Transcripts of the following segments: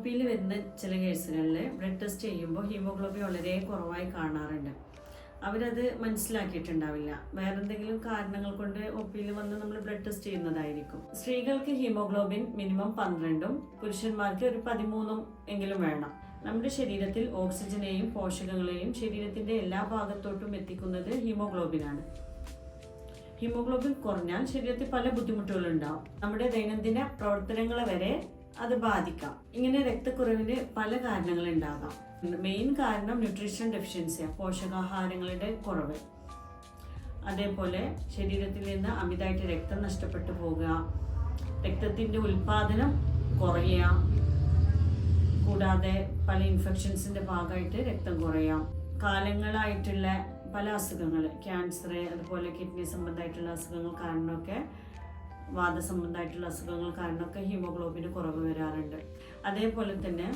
പിയിൽ വരുന്ന ചില കേസുകളിൽ ബ്ലഡ് ടെസ്റ്റ് ചെയ്യുമ്പോൾ ഹീമോഗ്ലോബിൻ വളരെ കുറവായി കാണാറുണ്ട്. അവരത് മനസ്സിലാക്കിയിട്ടുണ്ടാവില്ല. വേറെന്തെങ്കിലും കാരണങ്ങൾ കൊണ്ട് ഒ പിയിൽ വന്ന് നമ്മൾ ബ്ലഡ് ടെസ്റ്റ് ചെയ്യുന്നതായിരിക്കും. സ്ത്രീകൾക്ക് ഹീമോഗ്ലോബിൻ മിനിമം 12ഉം പുരുഷന്മാർക്ക് ഒരു 13 എങ്കിലും വേണം. നമ്മുടെ ശരീരത്തിൽ ഓക്സിജനെയും പോഷകങ്ങളെയും ശരീരത്തിന്റെ എല്ലാ ഭാഗത്തോട്ടും എത്തിക്കുന്നത് ഹീമോഗ്ലോബിനാണ്. ഹീമോഗ്ലോബിൻ കുറഞ്ഞാൽ ശരീരത്തിൽ പല ബുദ്ധിമുട്ടുകളുണ്ടാവും. നമ്മുടെ ദൈനംദിന പ്രവർത്തനങ്ങളെ വരെ അത് ബാധിക്കാം. ഇങ്ങനെ രക്തക്കുറവിന് പല കാരണങ്ങളുണ്ടാകാം. മെയിൻ കാരണം ന്യൂട്രീഷൻ ഡെഫിഷ്യൻസിയാണ്, പോഷകാഹാരങ്ങളുടെ കുറവ്. അതേപോലെ ശരീരത്തിൽ നിന്ന് അമിതമായിട്ട് രക്തം നഷ്ടപ്പെട്ടു പോകുക, രക്തത്തിൻ്റെ ഉൽപാദനം കുറയുക, കൂടാതെ പല ഇൻഫെക്ഷൻസിൻ്റെ ഭാഗമായിട്ട് രക്തം കുറയാം. കാലങ്ങളായിട്ടുള്ള പല അസുഖങ്ങൾ, ക്യാൻസർ, അതുപോലെ കിഡ്നി സംബന്ധമായിട്ടുള്ള അസുഖങ്ങൾ കാരണമൊക്കെ, വാദസംബന്ധമായിട്ടുള്ള അസുഖങ്ങൾ കാരണമൊക്കെ ഹീമോഗ്ലോബിന് കുറവ് വരാറുണ്ട്. അതേപോലെ തന്നെ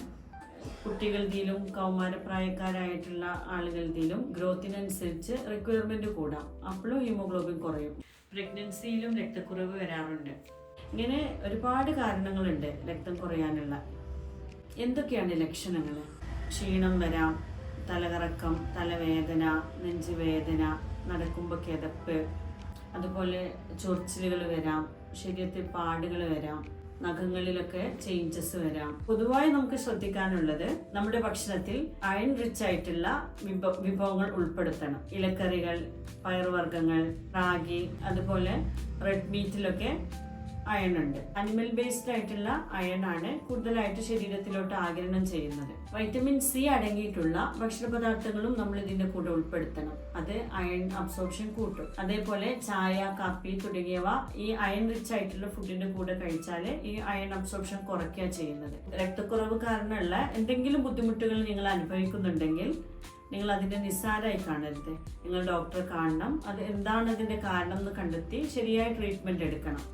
കുട്ടികളുടെയിലും കൗമാരപ്രായക്കാരായിട്ടുള്ള ആളുകളുടെയിലും ഗ്രോത്തിനനുസരിച്ച് റിക്വയർമെൻറ്റ് കൂടാം. അപ്പോഴും ഹീമോഗ്ലോബിൻ കുറയും. പ്രഗ്നൻസിയിലും രക്തക്കുറവ് വരാറുണ്ട്. ഇങ്ങനെ ഒരുപാട് കാരണങ്ങളുണ്ട് രക്തം കുറയാനുള്ള. എന്തൊക്കെയാണ് ലക്ഷണങ്ങൾ? ക്ഷീണം വരാം, തലകറക്കം, തലവേദന, നെഞ്ചുവേദന, നടക്കുമ്പോൾ കിതപ്പ്, അതുപോലെ ചൊറിച്ചിലുകൾ വരാം, ശരീരത്തിൽ പാടുകൾ വരാം, നഖങ്ങളിലൊക്കെ ചേഞ്ചസ് വരാം. പൊതുവായി നമുക്ക് ശ്രദ്ധിക്കാനുള്ളത് നമ്മുടെ ഭക്ഷണത്തിൽ അയൺ റിച്ച് ആയിട്ടുള്ള വിഭവങ്ങൾ ഉൾപ്പെടുത്തണം. ഇലക്കറികൾ, പയറുവർഗ്ഗങ്ങൾ, റാഗി, അതുപോലെ റെഡ് മീറ്റിലൊക്കെ അയൺ ഉണ്ട്. അനിമൽ ബേസ്ഡ് ആയിട്ടുള്ള അയൺ ആണ് കൂടുതലായിട്ട് ശരീരത്തിലോട്ട് ആഗിരണം ചെയ്യുന്നത്. വൈറ്റമിൻ സി അടങ്ങിയിട്ടുള്ള ഭക്ഷണ പദാർത്ഥങ്ങളും നമ്മൾ ഇതിന്റെ കൂടെ ഉൾപ്പെടുത്തണം. അത് അയൺ അബ്സോർപ്ഷൻ കൂട്ടും. അതേപോലെ ചായ, കാപ്പി തുടങ്ങിയവ ഈ അയൺ റിച്ച് ആയിട്ടുള്ള ഫുഡിന്റെ കൂടെ കഴിച്ചാൽ ഈ അയൺ അബ്സോർപ്ഷൻ കുറയ്ക്കുക ചെയ്യുന്നത്. രക്തക്കുറവ് കാരണമുള്ള എന്തെങ്കിലും ബുദ്ധിമുട്ടുകൾ നിങ്ങൾ അനുഭവിക്കുന്നുണ്ടെങ്കിൽ നിങ്ങൾ അതിന്റെ നിസ്സാരമായി കാണരുത്. നിങ്ങൾ ഡോക്ടറെ കാണണം. അത് എന്താണ് അതിന്റെ കാരണം എന്ന് കണ്ടെത്തി ശരിയായ ട്രീറ്റ്മെന്റ് എടുക്കണം.